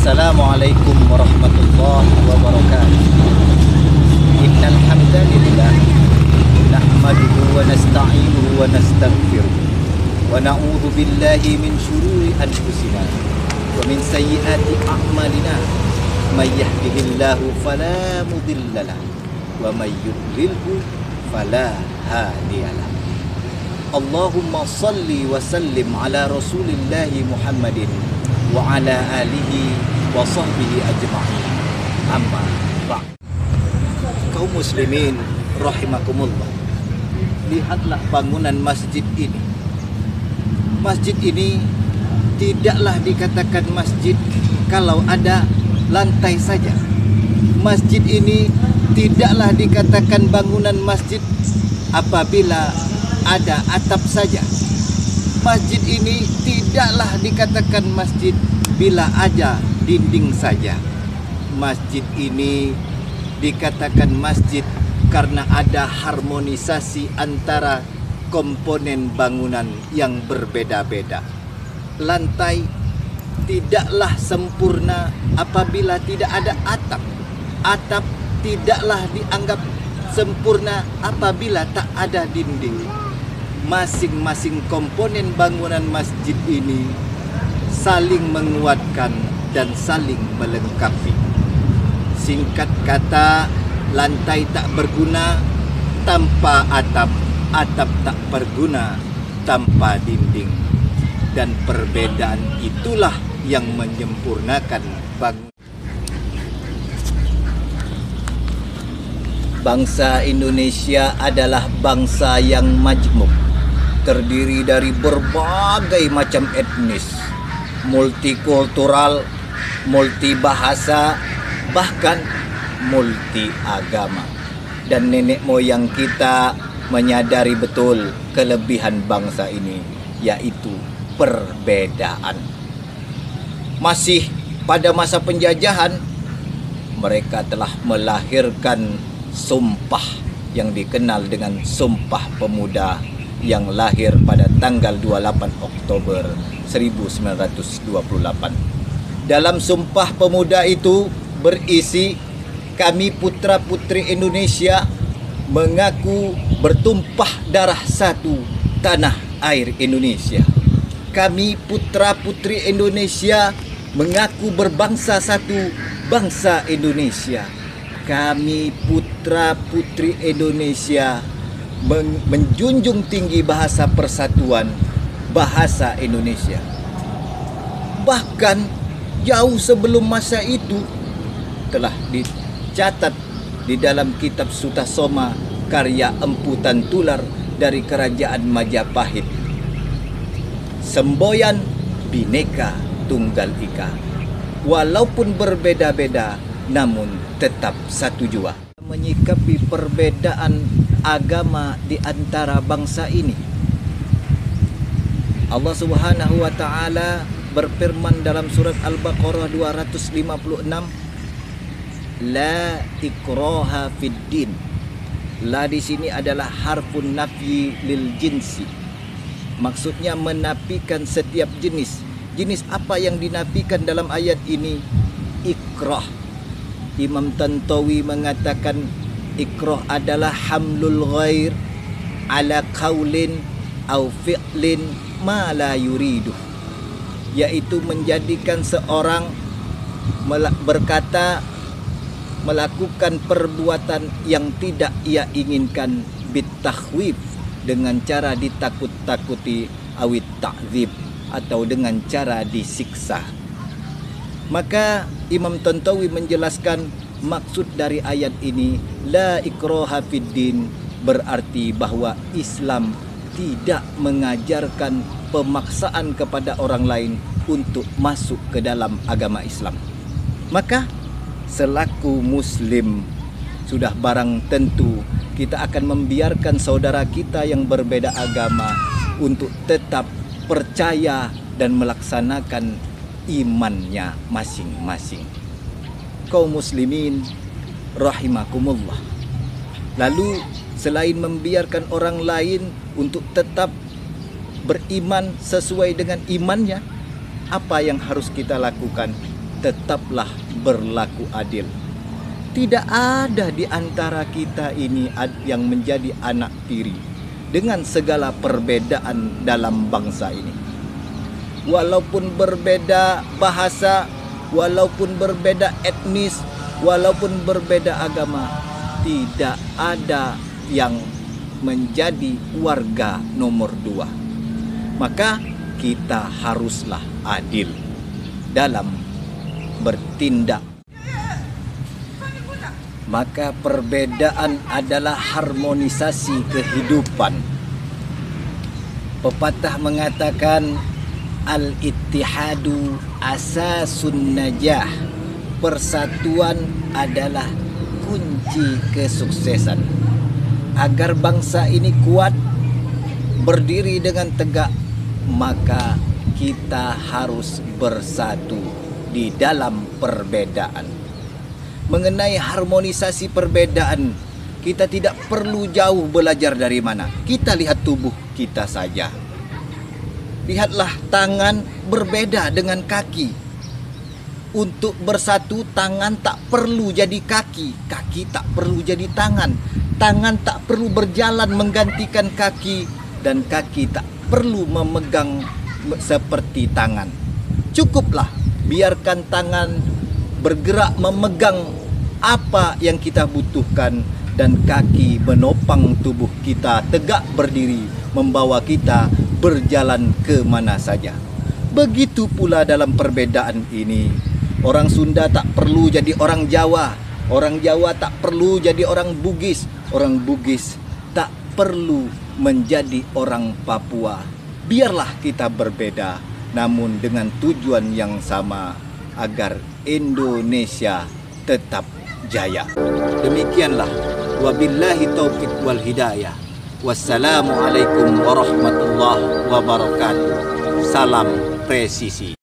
Assalamualaikum warahmatullahi wabarakatuh. Innal hamdalillah nahmaduhu wa nasta'inuhu wa nastaghfiruh wa na'udzu billahi min syururi anfusina wa min sayyiati a'malina. May yahdihillahu fala mudhillalah wa may yudlilhu fala hadiyalah. Allahumma salli wa sallim ala rasulillahi Muhammadin wa ala alihi wa sahbihi ajma'in. Amma ba'd. Kaum muslimin rahimakumullah, lihatlah bangunan masjid ini. Masjid ini tidaklah dikatakan masjid kalau ada lantai saja. Masjid ini tidaklah dikatakan bangunan masjid apabila ada atap saja. Masjid ini tidaklah dikatakan masjid bila ada dinding saja. Masjid ini dikatakan masjid karena ada harmonisasi antara komponen bangunan yang berbeda-beda. Lantai tidaklah sempurna apabila tidak ada atap. Atap tidaklah dianggap sempurna apabila tak ada dinding. Masing-masing komponen bangunan masjid ini saling menguatkan dan saling melengkapi. Singkat kata, lantai tak berguna tanpa atap, atap tak berguna tanpa dinding. Dan perbedaan itulah yang menyempurnakan bangunan. Bangsa Indonesia adalah bangsa yang majmuk, terdiri dari berbagai macam etnis, multikultural, multibahasa, bahkan multi agama. Dan nenek moyang kita menyadari betul kelebihan bangsa ini, yaitu perbedaan. Masih pada masa penjajahan, mereka telah melahirkan sumpah yang dikenal dengan Sumpah Pemuda yang lahir pada tanggal 28 Oktober 1928. Dalam Sumpah Pemuda itu berisi, kami putra-putri Indonesia mengaku bertumpah darah satu tanah air Indonesia. Kami putra-putri Indonesia mengaku berbangsa satu bangsa Indonesia. Kami putra-putri Indonesia menjunjung tinggi bahasa persatuan, bahasa Indonesia. Bahkan jauh sebelum masa itu telah dicatat di dalam kitab Sutasoma karya Empu Tantular dari Kerajaan Majapahit. Semboyan Bhinneka Tunggal Ika, walaupun berbeda-beda namun tetap satu jua. Menyikapi perbedaan agama di antara bangsa ini, Allah Subhanahu wa taala berfirman dalam surat Al-Baqarah 256, la ikraha fid din. La di sini adalah harfun nafyi lil jinsi. Maksudnya menafikan setiap jenis. Jenis apa yang dinafikan dalam ayat ini? Ikrah. Imam Tantawi mengatakan ikrah adalah hamlul ghair ala qaulin au fi'lin ma la yuridu, yaitu menjadikan seorang berkata, melakukan perbuatan yang tidak ia inginkan, bitakhwif, dengan cara ditakut-takuti, awit ta'zib, atau dengan cara disiksa. Maka Imam Tantawi menjelaskan maksud dari ayat ini, la ikraha fid din, berarti bahwa Islam tidak mengajarkan pemaksaan kepada orang lain untuk masuk ke dalam agama Islam. Maka selaku muslim sudah barang tentu kita akan membiarkan saudara kita yang berbeda agama untuk tetap percaya dan melaksanakan imannya masing-masing. Kaum muslimin rahimakumullah. Lalu selain membiarkan orang lain untuk tetap beriman sesuai dengan imannya, apa yang harus kita lakukan? tetaplah berlaku adil. Tidak ada di antara kita ini yang menjadi anak tiri dengan segala perbedaan dalam bangsa ini. Walaupun berbeda bahasa, walaupun berbeda etnis, walaupun berbeda agama, tidak ada yang menjadi warga nomor 2. Maka kita haruslah adil dalam bertindak. Maka perbedaan adalah harmonisasi kehidupan. Pepatah mengatakan al-ittihadu asasun najah. Persatuan adalah kunci kesuksesan. Agar bangsa ini kuat, berdiri dengan tegak, maka kita harus bersatu di dalam perbedaan. Mengenai harmonisasi perbedaan, kita tidak perlu jauh belajar dari mana. Kita lihat tubuh kita saja. Lihatlah tangan berbeda dengan kaki. Untuk bersatu, tangan tak perlu jadi kaki, kaki tak perlu jadi tangan, tangan tak perlu berjalan menggantikan kaki, dan kaki tak perlu memegang seperti tangan. Cukuplah biarkan tangan bergerak memegang apa yang kita butuhkan, dan kaki menopang tubuh kita tegak berdiri, membawa kita berjalan ke mana saja. Begitu pula dalam perbedaan ini. Orang Sunda tak perlu jadi orang Jawa, orang Jawa tak perlu jadi orang Bugis, orang Bugis tak perlu menjadi orang Papua. Biarlah kita berbeda, namun dengan tujuan yang sama, agar Indonesia tetap jaya. Demikianlah, wabillahi taufiq wal hidayah. Wassalamualaikum warahmatullahi wabarakatuh. Salam presisi.